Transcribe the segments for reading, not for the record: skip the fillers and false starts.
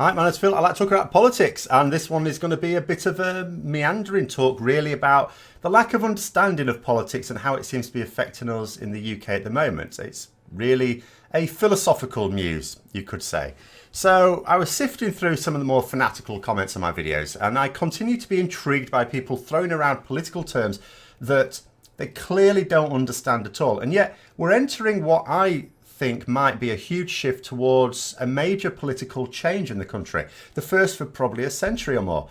Hi, my name's Phil. I like to talk about politics, and this one is going to be a bit of a meandering talk, really, about the lack of understanding of politics and how it seems to be affecting us in the UK at the moment. It's really a philosophical muse, you could say. So I was sifting through some of the more fanatical comments on my videos, and I continue to be intrigued by people throwing around political terms that they clearly don't understand at all. And yet we're entering what I think might be a huge shift towards a major political change in the country, the first for probably a century or more.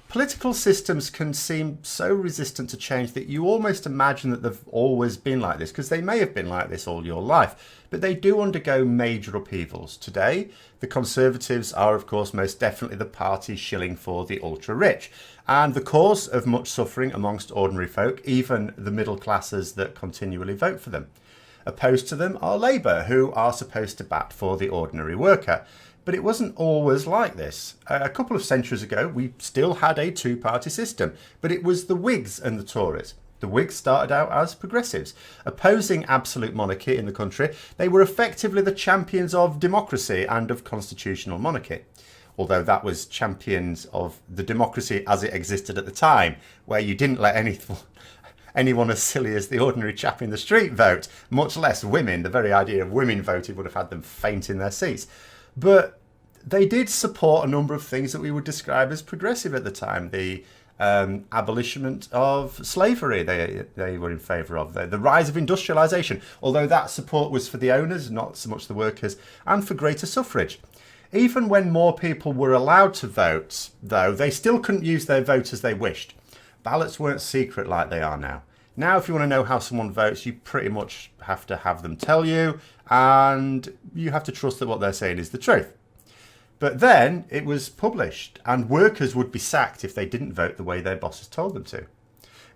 Political systems can seem so resistant to change that you almost imagine that they've always been like this, because they may have been like this all your life, but they do undergo major upheavals. Today, the Conservatives are, of course, most definitely the party shilling for the ultra-rich, and the cause of much suffering amongst ordinary folk, even the middle classes that continually vote for them. Opposed to them are Labour, who are supposed to bat for the ordinary worker. But it wasn't always like this. A couple of centuries ago, we still had a two-party system, but it was the Whigs and the Tories. The Whigs started out as progressives, opposing absolute monarchy in the country. They were effectively the champions of democracy and of constitutional monarchy, although that was champions of the democracy as it existed at the time, where you didn't let anyone as silly as the ordinary chap in the street vote, much less women. The very idea of women voting would have had them faint in their seats. But they did support a number of things that we would describe as progressive at the time. The abolishment of slavery they were in favour of. The rise of industrialisation, although that support was for the owners, not so much the workers, and for greater suffrage. Even when more people were allowed to vote, though, they still couldn't use their vote as they wished. Ballots weren't secret like they are now. Now, if you want to know how someone votes, you pretty much have to have them tell you, and you have to trust that what they're saying is the truth. But then it was published, and workers would be sacked if they didn't vote the way their bosses told them to.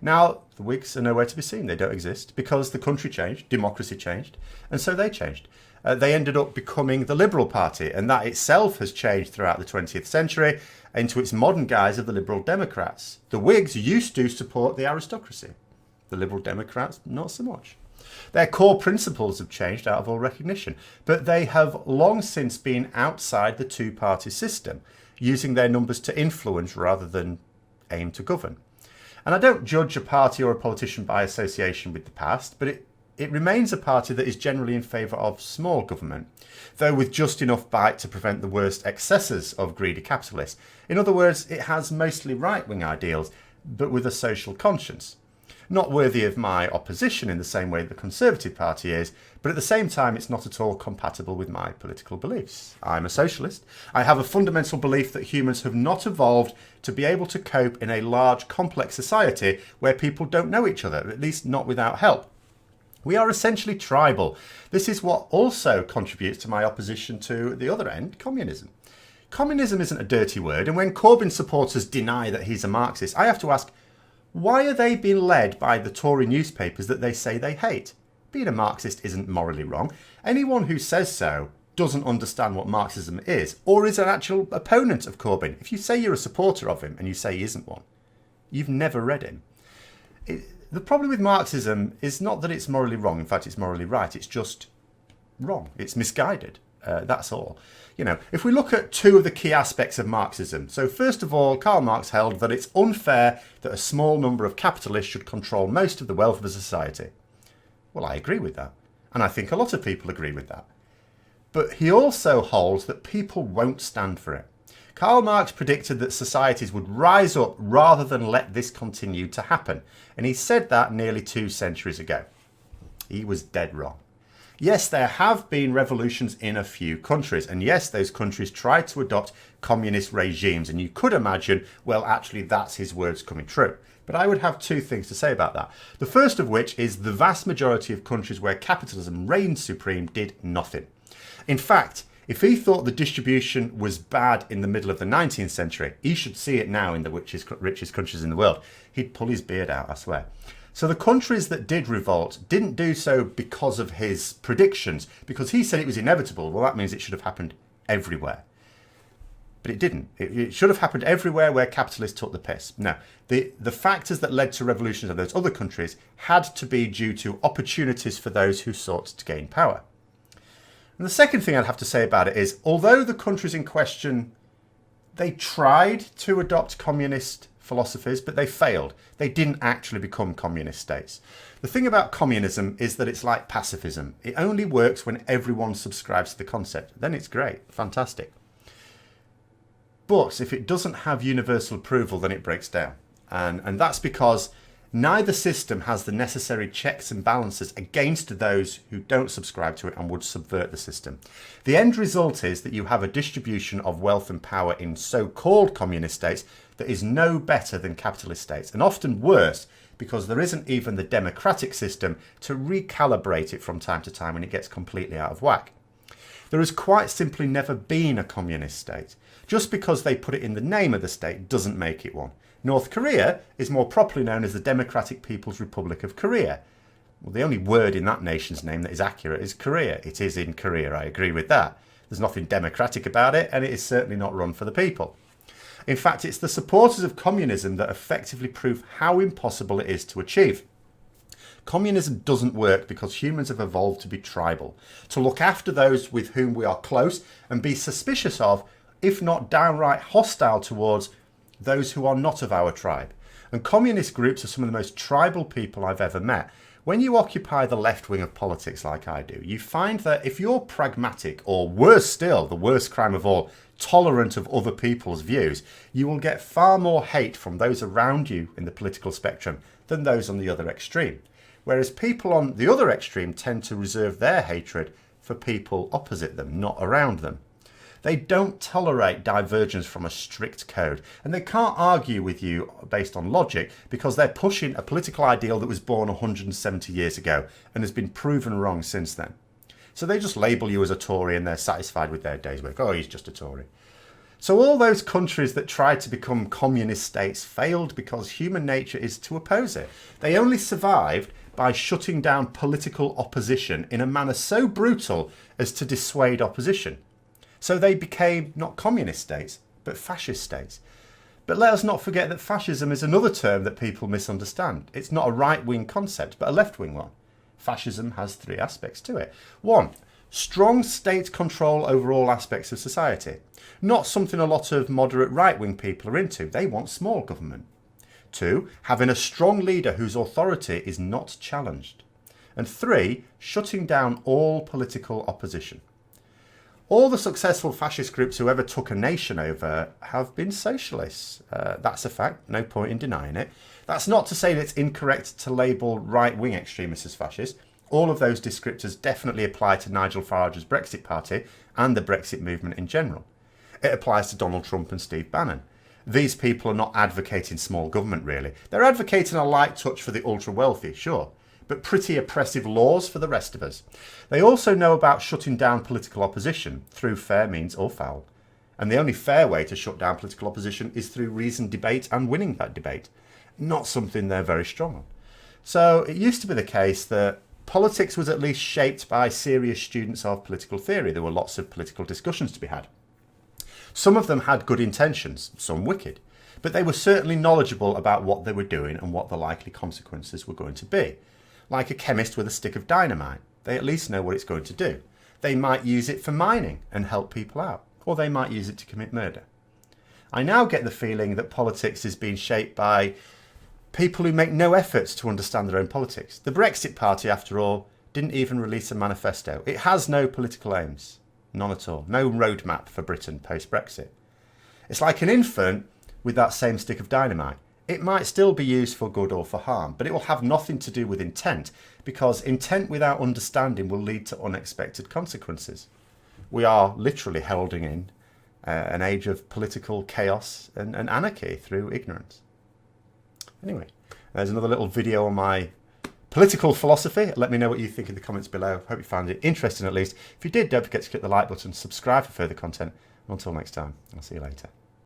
Now, the Whigs are nowhere to be seen. They don't exist because the country changed, democracy changed, and so they changed. They ended up becoming the Liberal Party, and that itself has changed throughout the 20th century into its modern guise of the Liberal Democrats. The Whigs used to support the aristocracy. The Liberal Democrats, not so much. Their core principles have changed out of all recognition, but they have long since been outside the two-party system, using their numbers to influence rather than aim to govern. And I don't judge a party or a politician by association with the past, but it remains a party that is generally in favour of small government, though with just enough bite to prevent the worst excesses of greedy capitalists. In other words, it has mostly right-wing ideals, but with a social conscience. Not worthy of my opposition in the same way the Conservative Party is, but at the same time it's not at all compatible with my political beliefs. I'm a socialist. I have a fundamental belief that humans have not evolved to be able to cope in a large, complex society where people don't know each other, at least not without help. We are essentially tribal. This is what also contributes to my opposition to the other end, communism. Communism isn't a dirty word, and when Corbyn supporters deny that he's a Marxist, I have to ask, why are they being led by the Tory newspapers that they say they hate? Being a Marxist isn't morally wrong. Anyone who says so doesn't understand what Marxism is, or is an actual opponent of Corbyn. If you say you're a supporter of him and you say he isn't one, you've never read him. The problem with Marxism is not that it's morally wrong. In fact, it's morally right. It's just wrong. It's misguided. That's all. You know, if we look at two of the key aspects of Marxism. So first of all, Karl Marx held that it's unfair that a small number of capitalists should control most of the wealth of a society. Well, I agree with that. And I think a lot of people agree with that. But he also holds that people won't stand for it. Karl Marx predicted that societies would rise up rather than let this continue to happen. And he said that nearly 2 centuries ago. He was dead wrong. Yes, there have been revolutions in a few countries, and yes, those countries tried to adopt communist regimes, and you could imagine, well, actually, that's his words coming true. But I would have 2 things to say about that. The first of which is the vast majority of countries where capitalism reigned supreme did nothing. In fact, if he thought the distribution was bad in the middle of the 19th century, he should see it now in the richest countries in the world. He'd pull his beard out, I swear. So the countries that did revolt didn't do so because of his predictions, because he said it was inevitable. Well, that means it should have happened everywhere. But it didn't. It should have happened everywhere where capitalists took the piss. Now, the factors that led to revolutions in those other countries had to be due to opportunities for those who sought to gain power. And the second thing I'd have to say about it is, although the countries in question They tried to adopt communist philosophies, but they failed. They didn't actually become communist states. The thing about communism is that it's like pacifism. It only works when everyone subscribes to the concept. Then it's great, fantastic. But if it doesn't have universal approval, then it breaks down. And that's because neither system has the necessary checks and balances against those who don't subscribe to it and would subvert the system. The end result is that you have a distribution of wealth and power in so-called communist states that is no better than capitalist states, and often worse, because there isn't even the democratic system to recalibrate it from time to time when it gets completely out of whack. There has quite simply never been a communist state. Just because they put it in the name of the state doesn't make it one. North Korea is more properly known as the Democratic People's Republic of Korea. Well, the only word in that nation's name that is accurate is Korea. It is in Korea, I agree with that. There's nothing democratic about it, and it is certainly not run for the people. In fact, it's the supporters of communism that effectively prove how impossible it is to achieve. Communism doesn't work because humans have evolved to be tribal, to look after those with whom we are close and be suspicious of, if not downright hostile towards, those who are not of our tribe. And communist groups are some of the most tribal people I've ever met. When you occupy the left wing of politics like I do, you find that if you're pragmatic, or worse still, the worst crime of all, tolerant of other people's views, you will get far more hate from those around you in the political spectrum than those on the other extreme. Whereas people on the other extreme tend to reserve their hatred for people opposite them, not around them. They don't tolerate divergence from a strict code, and they can't argue with you based on logic because they're pushing a political ideal that was born 170 years ago and has been proven wrong since then. So they just label you as a Tory and they're satisfied with their day's work. Oh, he's just a Tory. So all those countries that tried to become communist states failed because human nature is to oppose it. They only survived by shutting down political opposition in a manner so brutal as to dissuade opposition. So they became not communist states, but fascist states. But let us not forget that fascism is another term that people misunderstand. It's not a right-wing concept, but a left-wing one. Fascism has three aspects to it. One, strong state control over all aspects of society. Not something a lot of moderate right-wing people are into. They want small government. Two, having a strong leader whose authority is not challenged. And three, shutting down all political opposition. All the successful fascist groups who ever took a nation over have been socialists. That's a fact, no point in denying it. That's not to say that it's incorrect to label right-wing extremists as fascists. All of those descriptors definitely apply to Nigel Farage's Brexit Party and the Brexit movement in general. It applies to Donald Trump and Steve Bannon. These people are not advocating small government, really. They're advocating a light touch for the ultra-wealthy, sure, but pretty oppressive laws for the rest of us. They also know about shutting down political opposition through fair means or foul. And the only fair way to shut down political opposition is through reasoned debate and winning that debate. Not something they're very strong on. So it used to be the case that politics was at least shaped by serious students of political theory. There were lots of political discussions to be had. Some of them had good intentions, some wicked, but they were certainly knowledgeable about what they were doing and what the likely consequences were going to be. Like a chemist with a stick of dynamite, they at least know what it's going to do. They might use it for mining and help people out, or they might use it to commit murder. I now get the feeling that politics is being shaped by people who make no efforts to understand their own politics. The Brexit Party, after all, didn't even release a manifesto. It has no political aims. None at all. No roadmap for Britain post-Brexit. It's like an infant with that same stick of dynamite. It might still be used for good or for harm, but it will have nothing to do with intent, because intent without understanding will lead to unexpected consequences. We are literally heralding in an age of political chaos and anarchy through ignorance. Anyway, there's another little video on my political philosophy. Let me know what you think in the comments below. Hope you found it interesting at least. If you did, don't forget to click the like button, subscribe for further content. Until next time, I'll see you later.